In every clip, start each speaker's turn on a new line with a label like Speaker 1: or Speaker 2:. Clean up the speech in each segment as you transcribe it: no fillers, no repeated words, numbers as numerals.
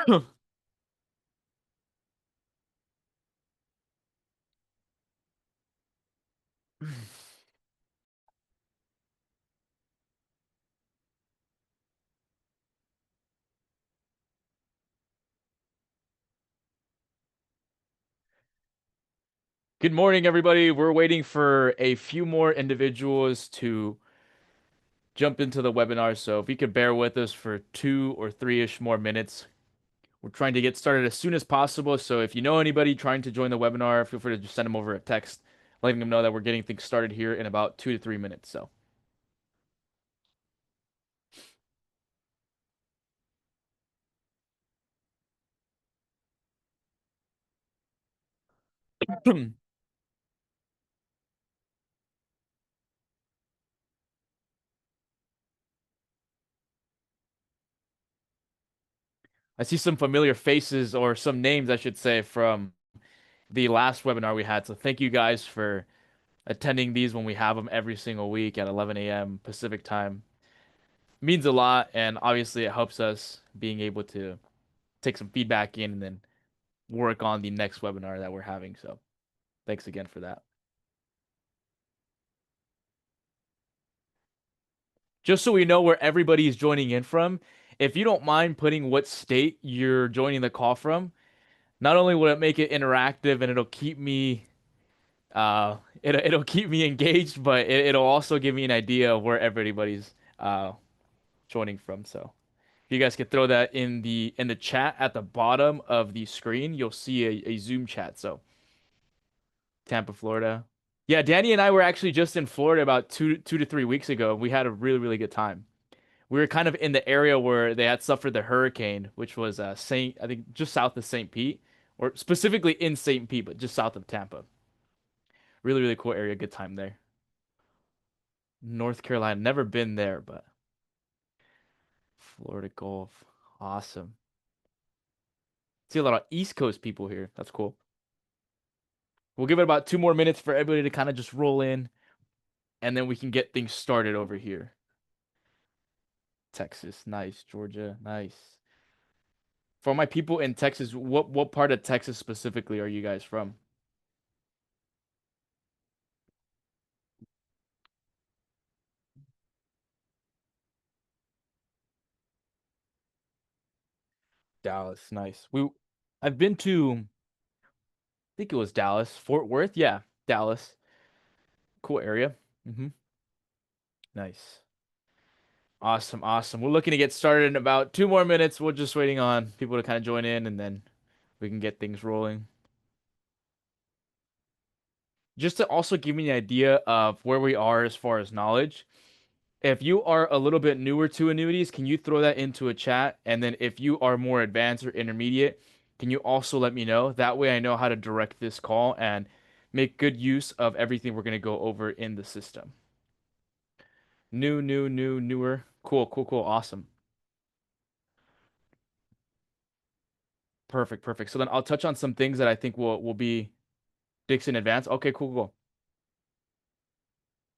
Speaker 1: Good morning, everybody. We're waiting for a few more individuals to jump into the webinar. So if you could bear with us for 2 or 3-ish more minutes, we're trying to get started as soon as possible. So if you know anybody trying to join the webinar, feel free to just send them over a text, letting them know that we're getting things started here in about 2 to 3 minutes. So I see some familiar faces or some names, I should say, from the last webinar we had. So thank you guys for attending these when we have them every single week at 11 a.m. Pacific time. Means a lot, and obviously it helps us being able to take some feedback in and then work on the next webinar that we're having. So thanks again for that. Just so we know where everybody is joining in from, if you don't mind putting what state you're joining the call from, not only will it make it interactive and it'll keep me it'll keep me engaged, but it'll also give me an idea of where everybody's joining from. So if you guys could throw that in the chat at the bottom of the screen, you'll see a Zoom chat. So Tampa, Florida. Yeah, Danny and I were actually just in Florida about two to 3 weeks ago. We had a really, really good time. We were kind of in the area where they had suffered the hurricane, which was I think just south of St. Pete, or specifically in St. Pete, but just south of Tampa. Really, really cool area. Good time there. North Carolina, never been there, but Florida Gulf, awesome. See a lot of East Coast people here. That's cool. We'll give it about 2 more minutes for everybody to kind of just roll in, and then we can get things started over here. Texas, nice. Georgia, nice. For my people in Texas, what part of Texas specifically are you guys from? Dallas, nice. I've been to, I think it was Dallas, Fort Worth. Yeah, Dallas. Cool area. hmm Nice. Awesome, awesome. We're looking to get started in about 2 more minutes. We're just waiting on people to kind of join in, and then we can get things rolling. Just to also give me an idea of where we are as far as knowledge. If you are a little bit newer to annuities, can you throw that into a chat? And then if you are more advanced or intermediate, can you also let me know? That way I know how to direct this call and make good use of everything we're going to go over in the system. Newer. Cool, cool, cool. Awesome. Perfect, perfect. So then I'll touch on some things that I think will be Dixon advanced. Okay, cool, cool.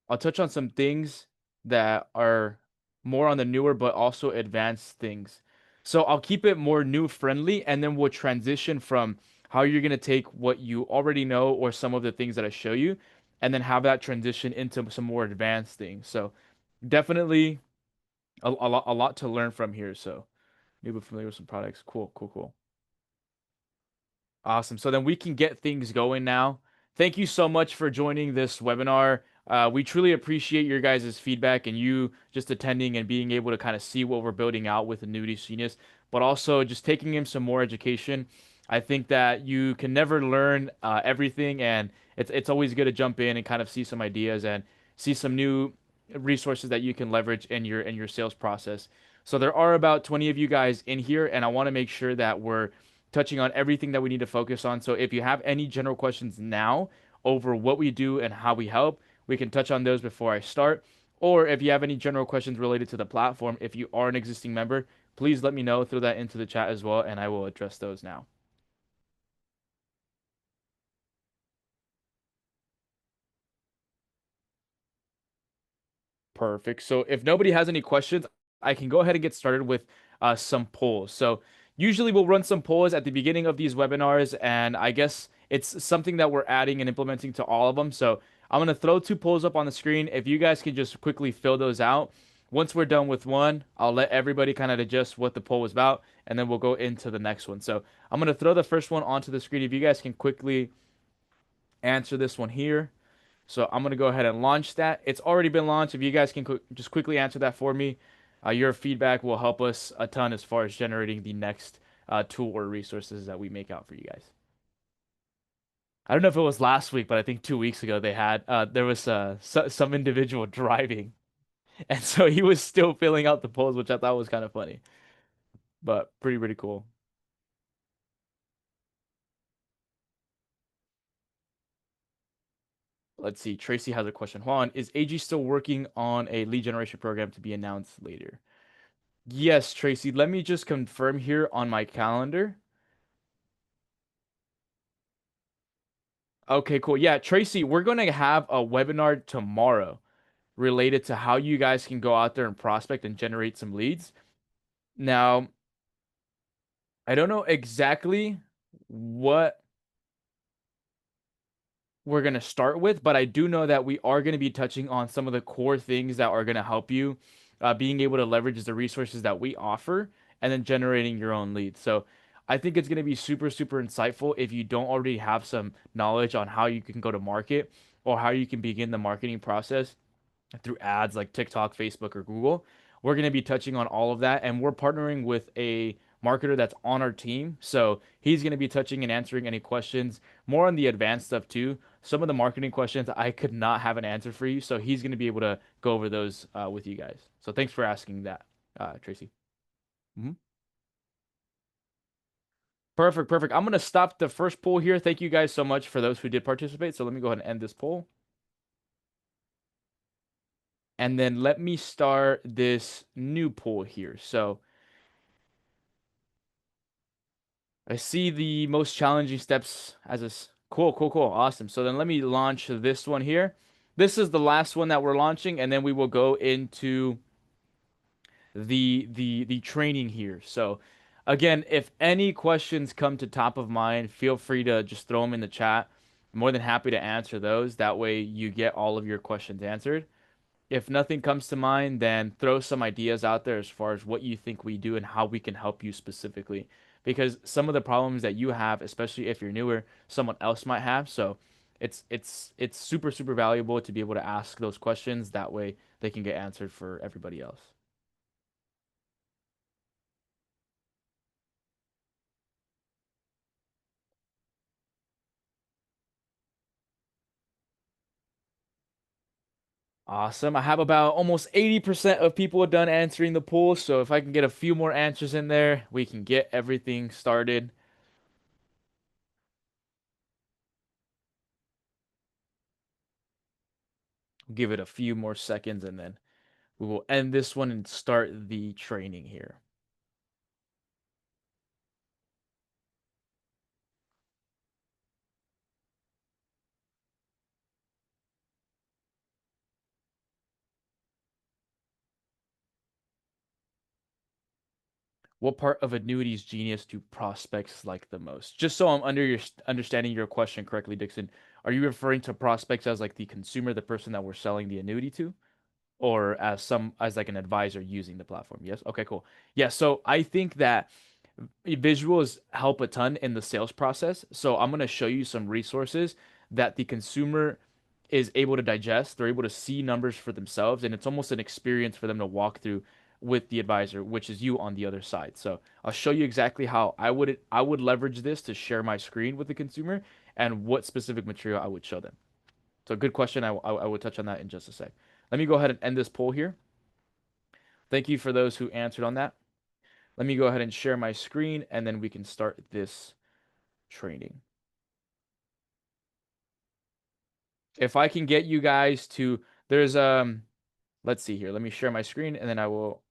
Speaker 1: I'll touch on some things that are more on the newer but also advanced things. So I'll keep it more new friendly and then we'll transition from how you're going to take what you already know or some of the things that I show you and then have that transition into some more advanced things. So definitely a lot to learn from here. So maybe familiar with some products. Cool, cool, cool. Awesome. So then we can get things going now. Thank you so much for joining this webinar. We truly appreciate your guys' feedback and you just attending and being able to kind of see what we're building out with Annuities Genius, but also just taking in some more education. I think that you can never learn everything, and it's always good to jump in and kind of see some ideas and see some new resources that you can leverage in your sales process. So there are about 20 of you guys in here, and I want to make sure that we're touching on everything that we need to focus on. So if you have any general questions now over what we do and how we help, we can touch on those before I start. Or if you have any general questions related to the platform, if you are an existing member, please let me know, throw that into the chat as well, and I will address those now. Perfect. So if nobody has any questions, I can go ahead and get started with some polls. So Usually we'll run some polls at the beginning of these webinars, and I guess it's something that we're adding and implementing to all of them. So I'm gonna throw two polls up on the screen. If you guys can just quickly fill those out. Once we're done with one, I'll let everybody kind of adjust what the poll was about, and then we'll go into the next one. So I'm gonna throw the first one onto the screen. If you guys can quickly answer this one here. So I'm going to go ahead and launch that. It's already been launched. If you guys can just quickly answer that for me, your feedback will help us a ton as far as generating the next tool or resources that we make out for you guys. I don't know if it was last week, but I think 2 weeks ago they had there was some individual driving, and so he was still filling out the polls, which I thought was kind of funny, but pretty cool. Let's see. Tracy has a question. Juan, is AG still working on a lead generation program to be announced later? Yes, Tracy. Let me just confirm here on my calendar. Okay, cool. Yeah, Tracy, we're going to have a webinar tomorrow related to how you guys can go out there and prospect and generate some leads. Now, I don't know exactly what we're going to start with, but I do know that we are going to be touching on some of the core things that are going to help you being able to leverage the resources that we offer and then generating your own leads. So I think it's going to be super insightful if you don't already have some knowledge on how you can go to market or how you can begin the marketing process through ads like TikTok, Facebook, or Google. We're going to be touching on all of that, and we're partnering with a marketer that's on our team. So he's going to be touching and answering any questions, more on the advanced stuff too. Some of the marketing questions I could not have an answer for you, so he's going to be able to go over those with you guys. So thanks for asking that, Tracy. Mhm. Perfect. I'm going to stop the first poll here. Thank you guys so much for those who did participate. So let me go ahead and end this poll. And then let me start this new poll here. So I see the most challenging steps as a cool, awesome. So then let me launch this one here. This is the last one that we're launching, and then we will go into the training here. So again, if any questions come to top of mind, feel free to just throw them in the chat. I'm more than happy to answer those. That way you get all of your questions answered. If nothing comes to mind, then throw some ideas out there as far as what you think we do and how we can help you specifically. Because some of the problems that you have, especially if you're newer, someone else might have. So it's super valuable to be able to ask those questions. That way they can get answered for everybody else. Awesome. I have about almost 80% of people done answering the poll. So if I can get a few more answers in there, we can get everything started. Give it a few more seconds and then we will end this one and start the training here. What part of Annuities Genius do prospects like the most? Just so I'm understanding your question correctly, Dixon, are you referring to prospects as like the consumer, the person that we're selling the annuity to, or as like an advisor using the platform? Yes. Okay, cool. Yeah, so I think that visuals help a ton in the sales process. So I'm going to show you some resources that the consumer is able to digest. They're able to see numbers for themselves, and it's almost an experience for them to walk through with the advisor, which is you on the other side. So I'll show you exactly how I would leverage this to share my screen with the consumer and what specific material I would show them. So good question. I will touch on that in just a sec. Let me go ahead and end this poll here. Thank you for those who answered on that. Let me go ahead and share my screen and then we can start this training. If I can get you guys to, there's, let's see here. Let me share my screen and then I will,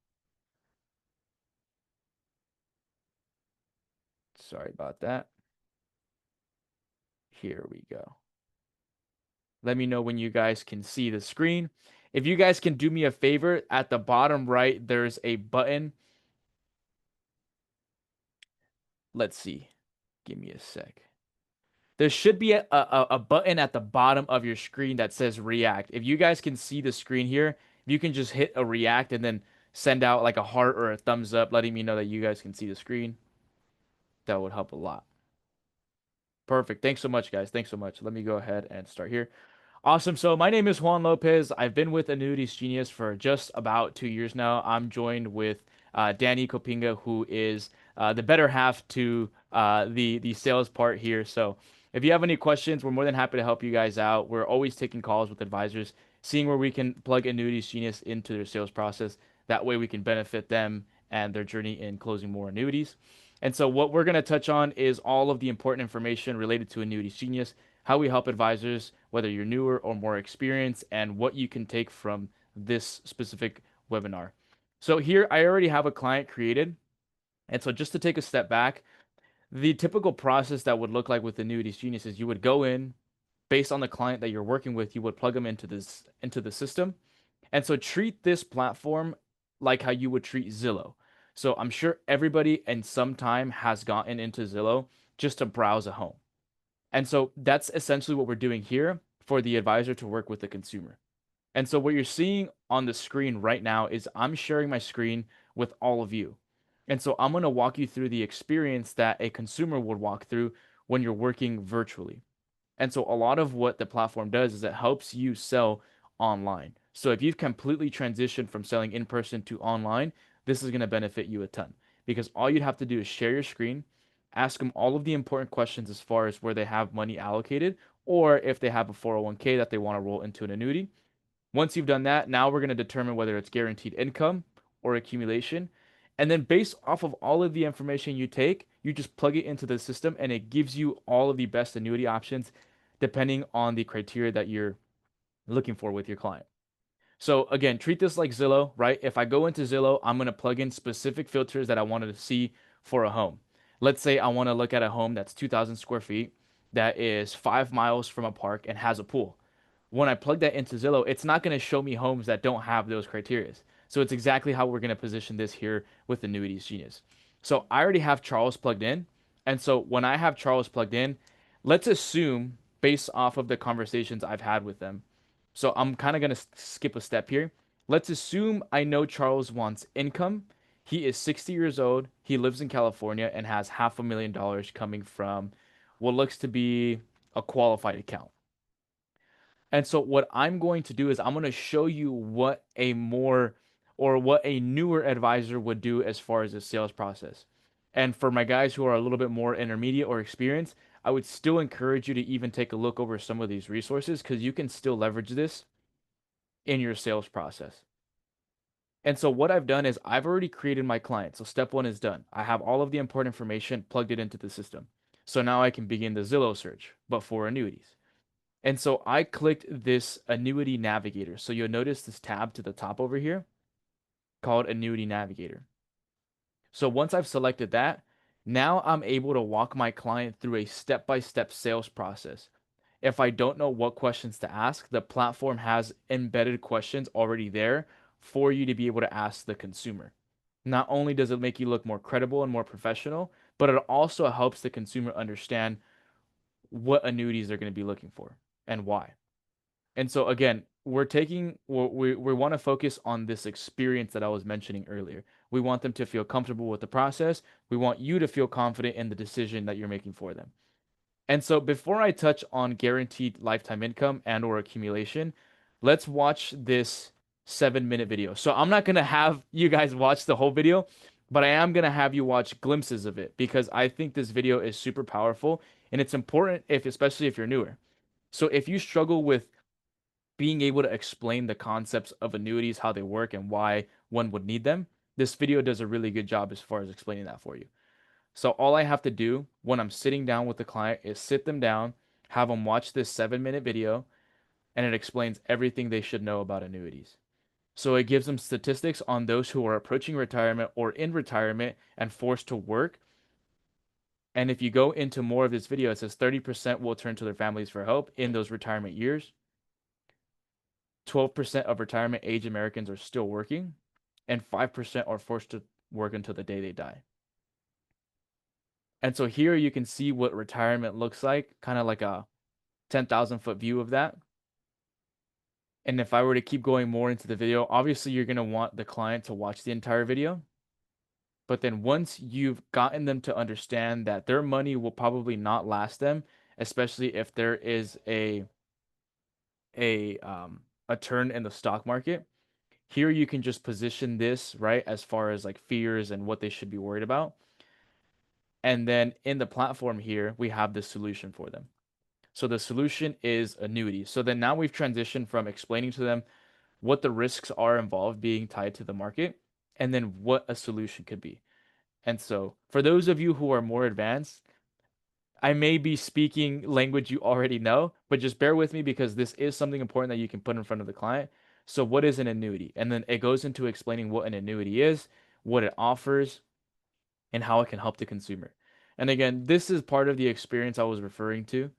Speaker 1: sorry about that. Here we go. Let me know when you guys can see the screen. If you guys can do me a favor, at the bottom right, there's a button Let's see. Give me a sec. There should be a button at the bottom of your screen that says react. If you guys can see the screen here, if you can just hit a react and then send out like a heart or a thumbs up letting me know that you guys can see the screen, that would help a lot. Perfect. Thanks so much, guys. Thanks so much. Let me go ahead and start here. Awesome. So my name is Juan Lopez. I've been with Annuities Genius for just about 2 years now. I'm joined with Danny Copinga, who is the better half to the sales part here. So if you have any questions, we're more than happy to help you guys out. We're always taking calls with advisors, seeing where we can plug Annuities Genius into their sales process. That way we can benefit them and their journey in closing more annuities. And so what we're going to touch on is all of the important information related to Annuities Genius, how we help advisors, whether you're newer or more experienced, and what you can take from this specific webinar. So here I already have a client created. And so just to take a step back, the typical process that would look like with Annuities Genius is you would go in based on the client that you're working with, you would plug them into the system. And so treat this platform like how you would treat Zillow. So I'm sure everybody in some time has gotten into Zillow just to browse a home. And so that's essentially what we're doing here for the advisor to work with the consumer. And so what you're seeing on the screen right now is I'm sharing my screen with all of you. And so I'm going to walk you through the experience that a consumer would walk through when you're working virtually. And so a lot of what the platform does is it helps you sell online. So if you've completely transitioned from selling in person to online, this is going to benefit you a ton because all you'd have to do is share your screen, ask them all of the important questions as far as where they have money allocated or if they have a 401k that they want to roll into an annuity. Once you've done that, now we're going to determine whether it's guaranteed income or accumulation. And then based off of all of the information you take, you just plug it into the system and it gives you all of the best annuity options depending on the criteria that you're looking for with your client. So again, treat this like Zillow, right? If I go into Zillow, I'm going to plug in specific filters that I wanted to see for a home. Let's say I want to look at a home that's 2,000 square feet, that is 5 miles from a park and has a pool. When I plug that into Zillow, it's not going to show me homes that don't have those criteria. So it's exactly how we're going to position this here with Annuities Genius. So I already have Charles plugged in. And so when I have Charles plugged in, let's assume based off of the conversations I've had with them. So I'm kind of going to skip a step here. Let's assume I know Charles wants income. He is 60 years old. He lives in California and has $500,000 coming from what looks to be a qualified account. And so what I'm going to do is I'm going to show you what a more or what a newer advisor would do as far as the sales process. And for my guys who are a little bit more intermediate or experienced, I would still encourage you to even take a look over some of these resources because you can still leverage this in your sales process. And so what I've done is I've already created my client. So step one is done. I have all of the important information plugged it into the system. So now I can begin the Zillow search, but for annuities. And so I clicked this Annuity Navigator. So you'll notice this tab to the top over here called Annuity Navigator. So once I've selected that, now I'm able to walk my client through a step-by-step sales process. If I don't know what questions to ask, the platform has embedded questions already there for you to be able to ask the consumer. Not only does it make you look more credible and more professional, but it also helps the consumer understand what annuities they're going to be looking for and why. And so again, we want to focus on this experience that I was mentioning earlier. We want them to feel comfortable with the process. We want you to feel confident in the decision that you're making for them. And so before I touch on guaranteed lifetime income and or accumulation, let's watch this 7-minute video. So I'm not going to have you guys watch the whole video, but I am going to have you watch glimpses of it because I think this video is super powerful and it's important if especially if you're newer. So if you struggle with being able to explain the concepts of annuities, how they work, and why one would need them, this video does a really good job as far as explaining that for you. So all I have to do when I'm sitting down with the client is sit them down, have them watch this 7-minute video, and it explains everything they should know about annuities. So it gives them statistics on those who are approaching retirement or in retirement and forced to work. And if you go into more of this video, it says 30% will turn to their families for help in those retirement years. 12% of retirement age Americans are still working, and 5% are forced to work until the day they die. And so here you can see what retirement looks like, kind of like a 10,000-foot view of that. And if I were to keep going more into the video, obviously you're going to want the client to watch the entire video. But then once you've gotten them to understand that their money will probably not last them, especially if there is a um a turn in the stock market, here you can just position this right as far as like fears and what they should be worried about. And then in the platform here, we have the solution for them. So the solution is annuity. So then now we've transitioned from explaining to them what the risks are involved being tied to the market and then what a solution could be. And so for those of you who are more advanced, I may be speaking language you already know, but just bear with me because this is something important that you can put in front of the client. So what is an annuity? And then it goes into explaining what an annuity is, what it offers, and how it can help the consumer. And again, this is part of the experience I was referring to.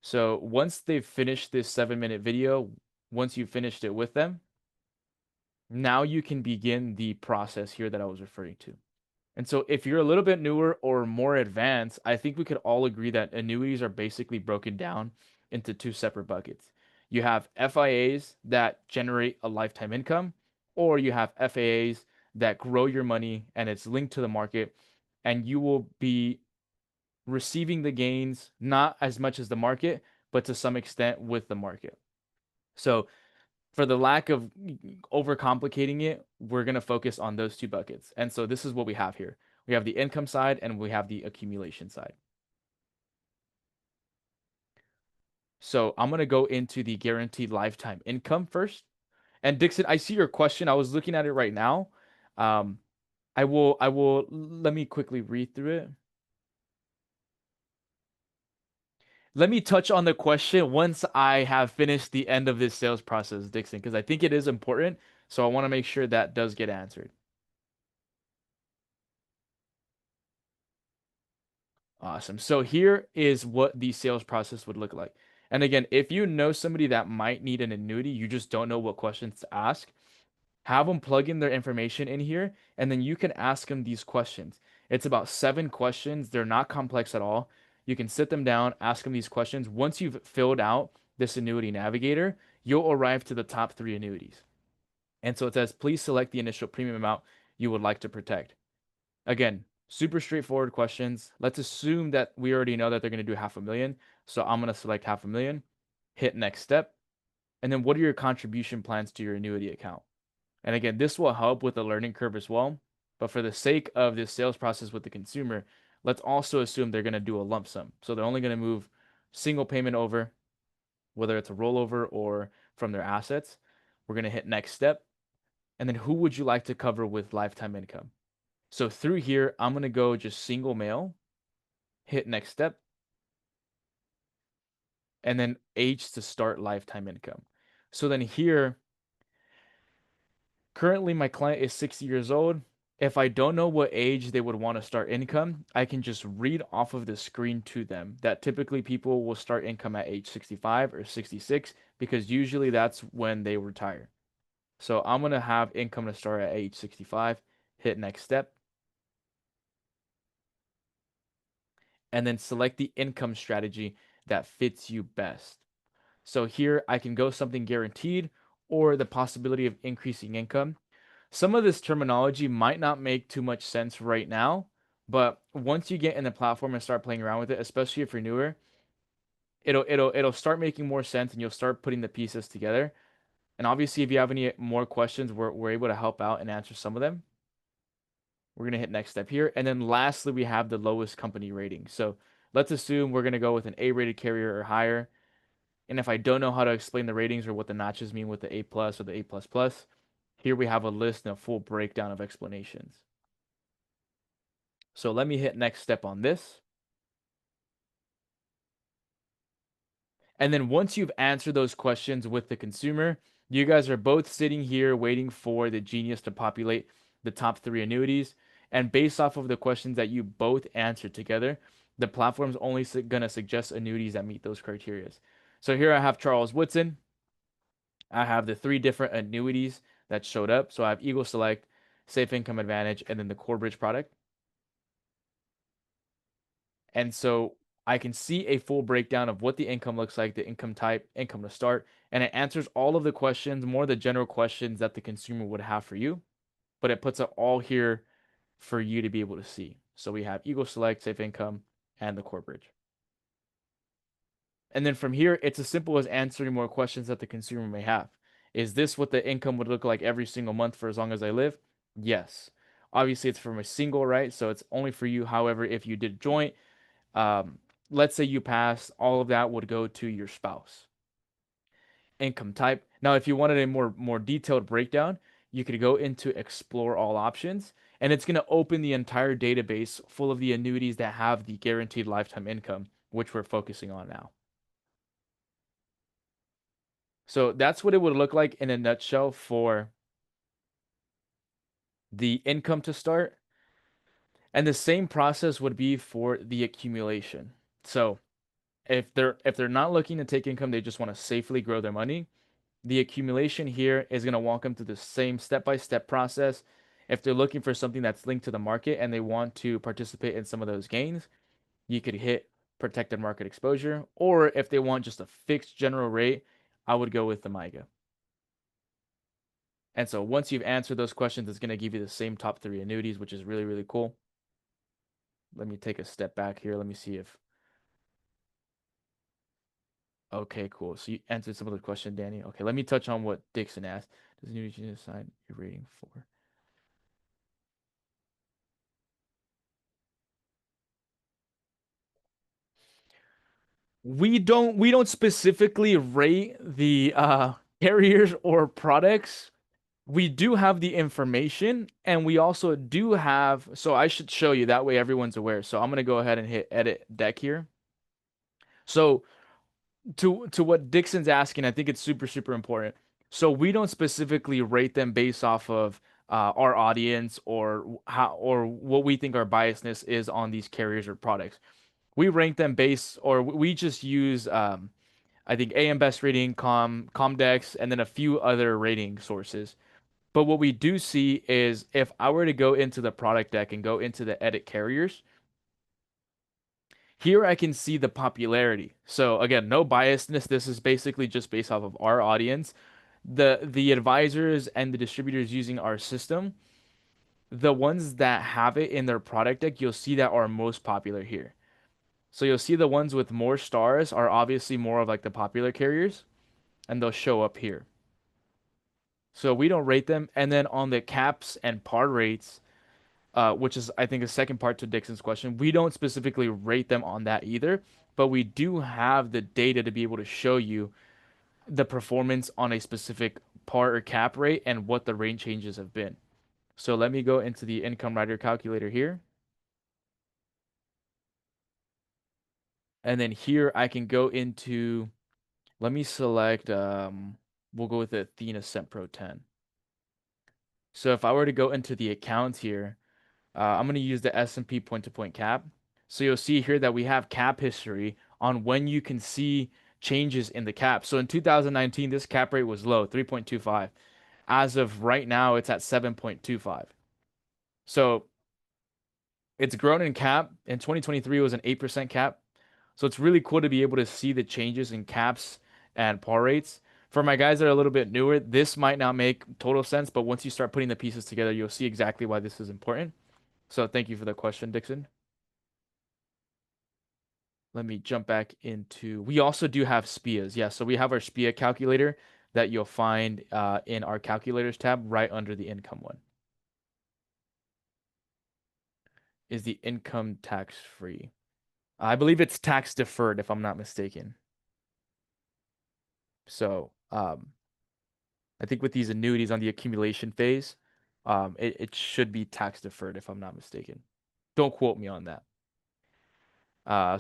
Speaker 1: So once they've finished this 7-minute video, once you've finished it with them, now you can begin the process here that I was referring to. And so if you're a little bit newer or more advanced, I think we could all agree that annuities are basically broken down into two separate buckets. You have FIAs that generate a lifetime income, or you have FAAs that grow your money and it's linked to the market, and you will be receiving the gains not as much as the market, but to some extent with the market. So for the lack of overcomplicating it, we're going to focus on those two buckets. And so this is what we have here. We have the income side and we have the accumulation side. So I'm going to go into the guaranteed lifetime income first. And Dixon, I see your question. I was looking at it right now. Um, let me quickly read through it. Let me touch on the question once I have finished the end of this sales process, Dixon, because I think it is important. So I want to make sure that does get answered. Awesome. So here is what the sales process would look like. And again, if you know somebody that might need an annuity, you just don't know what questions to ask, have them plug in their information in here, and then you can ask them these questions. It's about 7 questions. They're not complex at all. You can sit them down, ask them these questions. Once you've filled out this Annuity Navigator, you'll arrive to the top 3 annuities. And so it says, please select the initial premium amount you would like to protect. Again, super straightforward questions. Let's assume that we already know that they're going to do 500,000. So I'm going to select 500,000, hit next step. And then what are your contribution plans to your annuity account? And again, this will help with the learning curve as well. But for the sake of this sales process with the consumer, let's also assume they're going to do a lump sum. So they're only going to move single payment over, whether it's a rollover or from their assets. We're going to hit next step. And then who would you like to cover with lifetime income? So through here, I'm going to go just single male, hit next step, and then age to start lifetime income. So then here, currently my client is 60 years old. If I don't know what age they would want to start income, I can just read off of the screen to them that typically people will start income at age 65 or 66 because usually that's when they retire. So I'm going to have income to start at age 65, hit next step, and then select the income strategy that fits you best. So here I can go something guaranteed or the possibility of increasing income. Some of this terminology might not make too much sense right now, but once you get in the platform and start playing around with it, especially if you're newer, it'll start making more sense and you'll start putting the pieces together. And obviously, if you have any more questions, we're able to help out and answer some of them. We're gonna hit next step here. And then lastly, we have the lowest company rating. So let's assume we're gonna go with an A-rated carrier or higher. And if I don't know how to explain the ratings or what the notches mean with the A plus or the A plus plus, here we have a list and a full breakdown of explanations. So let me hit next step on this. And then once you've answered those questions with the consumer, you guys are both sitting here waiting for the genius to populate the top 3 annuities. And based off of the questions that you both answered together, the platform's only going to suggest annuities that meet those criteria. So here I have Charles Woodson. I have the 3 different annuities that showed up. So I have Eagle Select, Safe Income Advantage, and then the Core Bridge product. And so I can see a full breakdown of what the income looks like, the income type, income to start, and it answers all of the questions, more the general questions that the consumer would have for you, but it puts it all here for you to be able to see. So we have Eagle Select, Safe Income, and the Core Bridge. And then from here, it's as simple as answering more questions that the consumer may have. Is this what the income would look like every single month for as long as I live? Yes. Obviously, it's from a single, right? So it's only for you. However, if you did joint, um, let's say you pass, all of that would go to your spouse. Income type. Now, if you wanted a more detailed breakdown, you could go into explore all options, and it's going to open the entire database full of the annuities that have the guaranteed lifetime income, which we're focusing on now. So that's what it would look like in a nutshell for the income to start. And the same process would be for the accumulation. So if they're not looking to take income, they just want to safely grow their money. The accumulation here is going to walk them through the same step-by-step process. If they're looking for something that's linked to the market and they want to participate in some of those gains, you could hit protected market exposure. Or if they want just a fixed general rate, I would go with the MIGA. And so once you've answered those questions, it's going to give you the same top three annuities, which is really, really cool. Let me take a step back here. Let me see if. Okay, cool. So you answered some of the question, Danny. Okay, let me touch on what Dixon asked. Does Annuity Genius assign your rating for? We don't specifically rate the carriers or products. We do have the information, and we also do have, so I should show you that way everyone's aware. So I'm gonna go ahead and hit edit deck here. So to what Dixon's asking, I think it's super, super important. So we don't specifically rate them based off of our audience or how or what we think our biasness is on these carriers or products. We rank them based, or we just use I think AM Best Rating, Comdex, and then a few other rating sources. But what we do see is if I were to go into the product deck and go into the edit carriers, here I can see the popularity. So again, no biasness. This is basically just based off of our audience. The advisors and the distributors using our system, the ones that have it in their product deck, you'll see that are most popular here. So you'll see the ones with more stars are obviously more of like the popular carriers, and they'll show up here. So we don't rate them. And then on the caps and par rates, which is I think a second part to Dixon's question, we don't specifically rate them on that either, but we do have the data to be able to show you the performance on a specific par or cap rate and what the rate changes have been. So let me go into the income rider calculator here. And then here I can go into, let me select, we'll go with the Athena Cent Pro 10. So if I were to go into the accounts here, I'm going to use the S&P point-to-point cap. So you'll see here that we have cap history on when you can see changes in the cap. So in 2019, this cap rate was low, 3.25. As of right now, it's at 7.25. So it's grown in cap. In 2023, it was an 8% cap. So it's really cool to be able to see the changes in caps and par rates. For my guys that are a little bit newer, this might not make total sense, but once you start putting the pieces together, you'll see exactly why this is important. So thank you for the question, Dixon. Let me jump back into, we also do have SPIAs. Yeah, so we have our SPIA calculator that you'll find in our calculators tab right under the income one. Is the income tax free? I believe it's tax deferred if I'm not mistaken. So I think with these annuities on the accumulation phase, it should be tax deferred if I'm not mistaken. Don't quote me on that.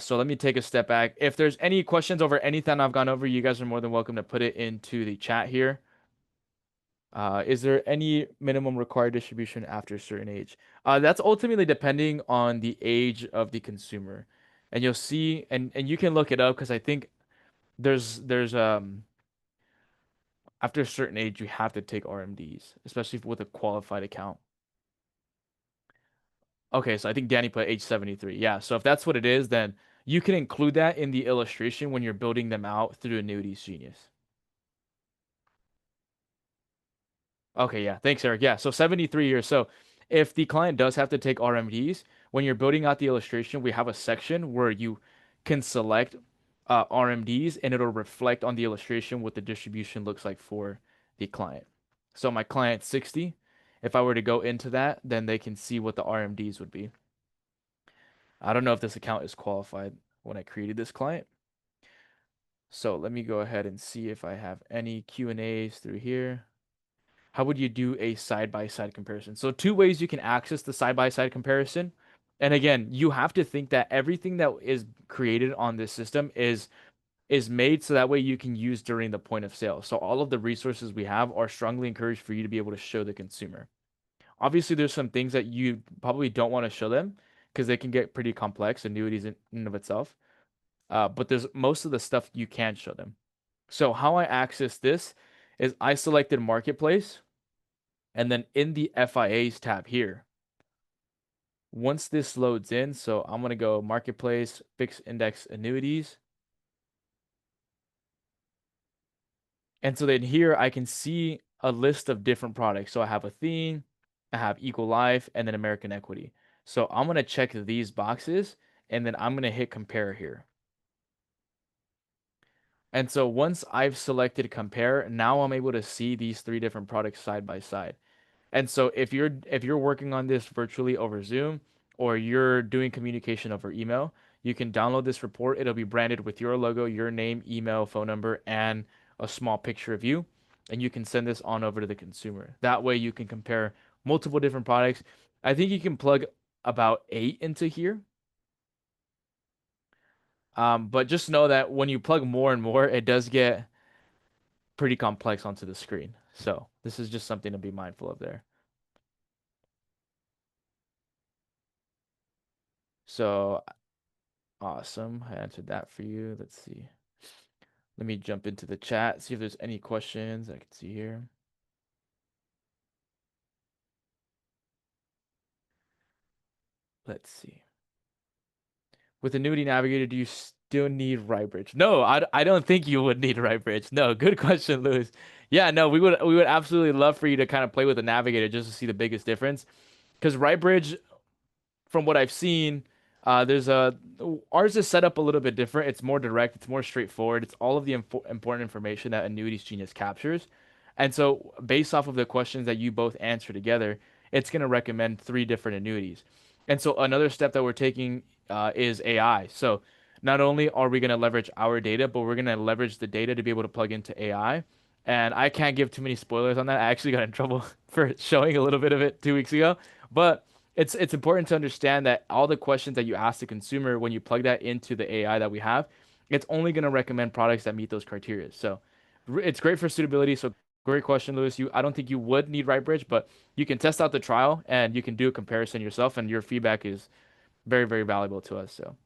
Speaker 1: So let me take a step back. If there's any questions over anything I've gone over, you guys are more than welcome to put it into the chat here. Is there any minimum required distribution after a certain age? That's ultimately depending on the age of the consumer. And you'll see, and you can look it up because I think there's after a certain age you have to take RMDs, especially with a qualified account. Okay, so I think Danny put age 73. Yeah, so if that's what it is, then you can include that in the illustration when you're building them out through Annuities Genius. Okay, yeah. Thanks, Eric. Yeah, so 73 years. So if the client does have to take RMDs, when you're building out the illustration, we have a section where you can select RMDs and it'll reflect on the illustration what the distribution looks like for the client. So my client 60, if I were to go into that, then they can see what the RMDs would be. I don't know if this account is qualified when I created this client. So let me go ahead and see if I have any Q&As through here. How would you do a side-by-side comparison? So two ways you can access the side-by-side comparison. And again, you have to think that everything that is created on this system is made so that way you can use during the point of sale. So all of the resources we have are strongly encouraged for you to be able to show the consumer. Obviously, there's some things that you probably don't want to show them because they can get pretty complex, annuities in and of itself. But there's most of the stuff you can show them. So how I access this is I selected marketplace. And then in the FIAs tab here, once this loads in, so I'm going to go marketplace, fixed index annuities. And so then here I can see a list of different products. So I have Athene, I have Equal Life, and then American Equity. So I'm going to check these boxes and then I'm going to hit compare here. And so once I've selected compare, now I'm able to see these three different products side by side. And so if you're working on this virtually over Zoom or you're doing communication over email, you can download this report. It'll be branded with your logo, your name, email, phone number, and a small picture of you. And you can send this on over to the consumer. That way you can compare multiple different products. I think you can plug about 8 into here. But just know that when you plug more and more, it does get pretty complex onto the screen. So this is just something to be mindful of there. So awesome. I answered that for you. Let's see. Let me jump into the chat, see if there's any questions I can see here. Let's see. With Annuity Navigator, do you still need RightBridge? No, I don't think you would need RightBridge. No, good question, Louis. Yeah, no, we would absolutely love for you to kind of play with the Navigator just to see the biggest difference. Because RightBridge from what I've seen, there's a ours is set up a little bit different. It's more direct, it's more straightforward. It's all of the important information that Annuities Genius captures. And so, based off of the questions that you both answer together, it's going to recommend three different annuities. And so, another step that we're taking is AI. So, not only are we going to leverage our data, but we're going to leverage the data to be able to plug into AI. And I can't give too many spoilers on that. I actually got in trouble for showing a little bit of it 2 weeks ago. But it's important to understand that all the questions that you ask the consumer when you plug that into the AI that we have, it's only going to recommend products that meet those criteria. So it's great for suitability. So great question, Lewis. I don't think you would need RightBridge, but you can test out the trial and you can do a comparison yourself, and your feedback is very, very valuable to us. So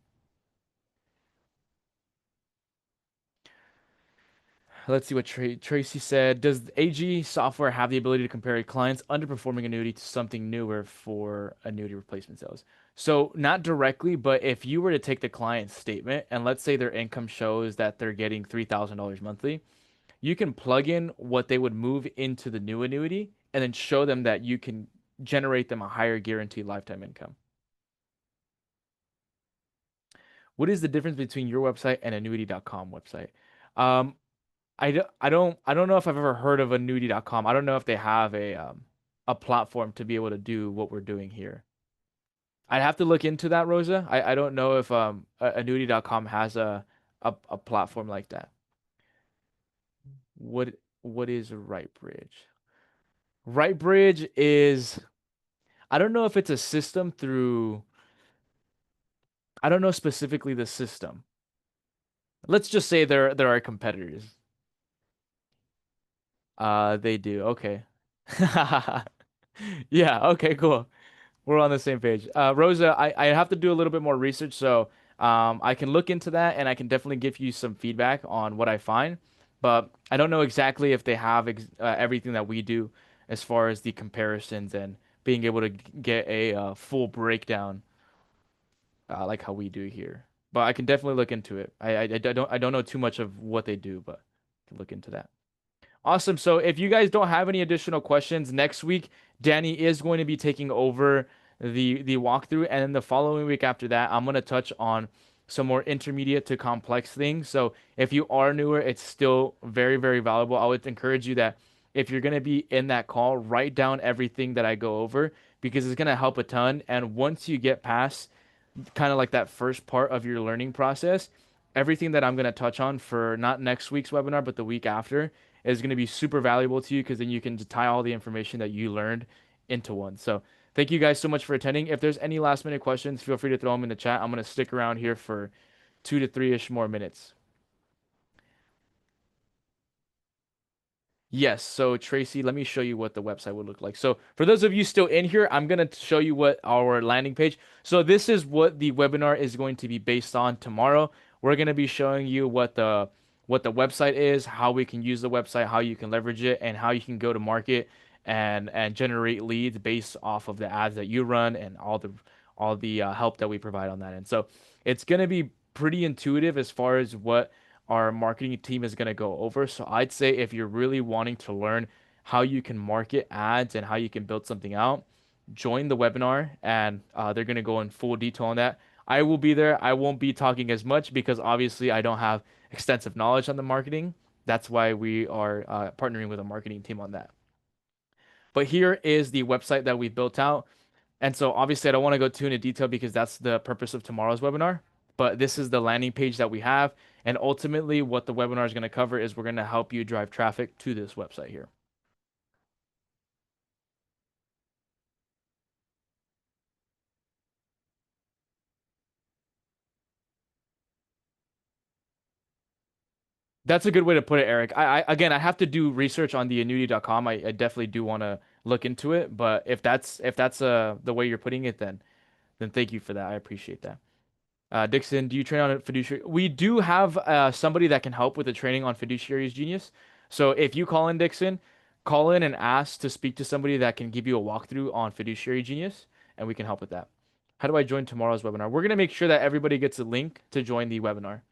Speaker 1: let's see what Tracy said. Does AG software have the ability to compare a client's underperforming annuity to something newer for annuity replacement sales? So not directly, but if you were to take the client's statement and let's say their income shows that they're getting $3,000 monthly, you can plug in what they would move into the new annuity and then show them that you can generate them a higher guaranteed lifetime income. What is the difference between your website and annuity.com website? Um, I don't know if I've ever heard of Annuity.com. I don't know if they have a platform to be able to do what we're doing here. I'd have to look into that, Rosa. I don't know if Annuity.com has a platform like that. What is RightBridge? RightBridge is I don't know if it's a system through I don't know specifically the system. Let's just say there are competitors. They do. Okay. Yeah, okay, cool. We're on the same page. Rosa, I have to do a little bit more research, so I can look into that and I can definitely give you some feedback on what I find. But I don't know exactly if they have everything that we do as far as the comparisons and being able to get a full breakdown like how we do here. But I can definitely look into it. I don't know too much of what they do, but I can look into that. Awesome. So if you guys don't have any additional questions, next week Danny is going to be taking over the walkthrough, and then the following week after that, I'm going to touch on some more intermediate to complex things. So if you are newer, it's still very, very valuable. I would encourage you that if you're going to be in that call, write down everything that I go over because it's going to help a ton. And once you get past kind of like that first part of your learning process, everything that I'm going to touch on for not next week's webinar, but the week after is going to be super valuable to you because then you can just tie all the information that you learned into one. So thank you guys so much for attending. If there's any last minute questions, feel free to throw them in the chat. I'm going to stick around here for 2 to 3-ish more minutes. Yes, so Tracy, let me show you what the website would look like. So for those of you still in here, I'm going to show you what our landing page. So this is what the webinar is going to be based on tomorrow. We're going to be showing you what the website is, how we can use the website, how you can leverage it, and how you can go to market and generate leads based off of the ads that you run and all the help that we provide on that end. So it's going to be pretty intuitive as far as what our marketing team is going to go over. So I'd say if you're really wanting to learn how you can market ads and how you can build something out, join the webinar and they're going to go in full detail on that. I will be there. I won't be talking as much because obviously I don't have extensive knowledge on the marketing. That's why we are partnering with a marketing team on that. But here is the website that we built out. And so obviously I don't want to go too into detail because that's the purpose of tomorrow's webinar. But this is the landing page that we have. And ultimately what the webinar is going to cover is we're going to help you drive traffic to this website here. That's a good way to put it, Eric. Again, I have to do research on the annuity.com. I definitely do want to look into it. But if that's the way you're putting it, then thank you for that. I appreciate that. Dixon, do you train on a fiduciary? We do have somebody that can help with the training on Fiduciaries Genius. So if you call in, Dixon, call in and ask to speak to somebody that can give you a walkthrough on Fiduciary Genius, and we can help with that. How do I join tomorrow's webinar? We're going to make sure that everybody gets a link to join the webinar.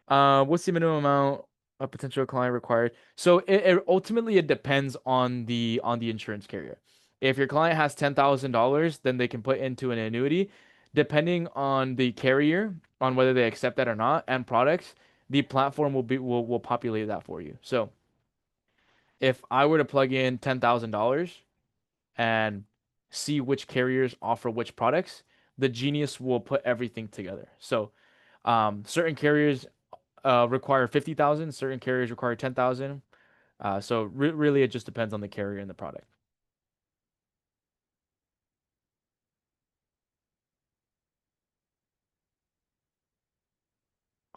Speaker 1: What's the minimum amount a potential client required? So it ultimately it depends on the insurance carrier. If your client has $10,000, then they can put into an annuity. Depending on the carrier, on whether they accept that or not, and products, the platform will populate that for you. So if I were to plug in $10,000 and see which carriers offer which products, the Genius will put everything together. So certain carriers require 50,000. Certain carriers require 10,000. So really, it just depends on the carrier and the product.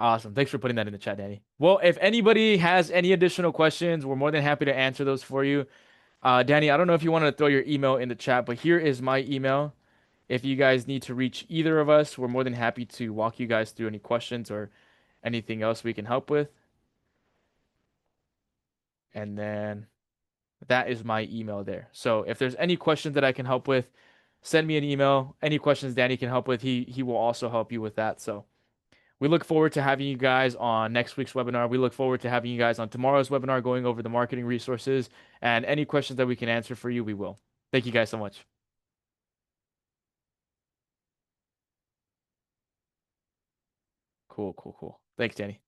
Speaker 1: Awesome. Thanks for putting that in the chat, Danny. Well, if anybody has any additional questions, we're more than happy to answer those for you. Danny, I don't know if you want to throw your email in the chat, but here is my email. If you guys need to reach either of us, we're more than happy to walk you guys through any questions or anything else we can help with. And then that is my email there. So if there's any questions that I can help with, send me an email. Any questions Danny can help with, he will also help you with that. So we look forward to having you guys on next week's webinar. We look forward to having you guys on tomorrow's webinar going over the marketing resources and any questions that we can answer for you, we will. Thank you guys so much. Cool, cool, cool. Thanks, Danny.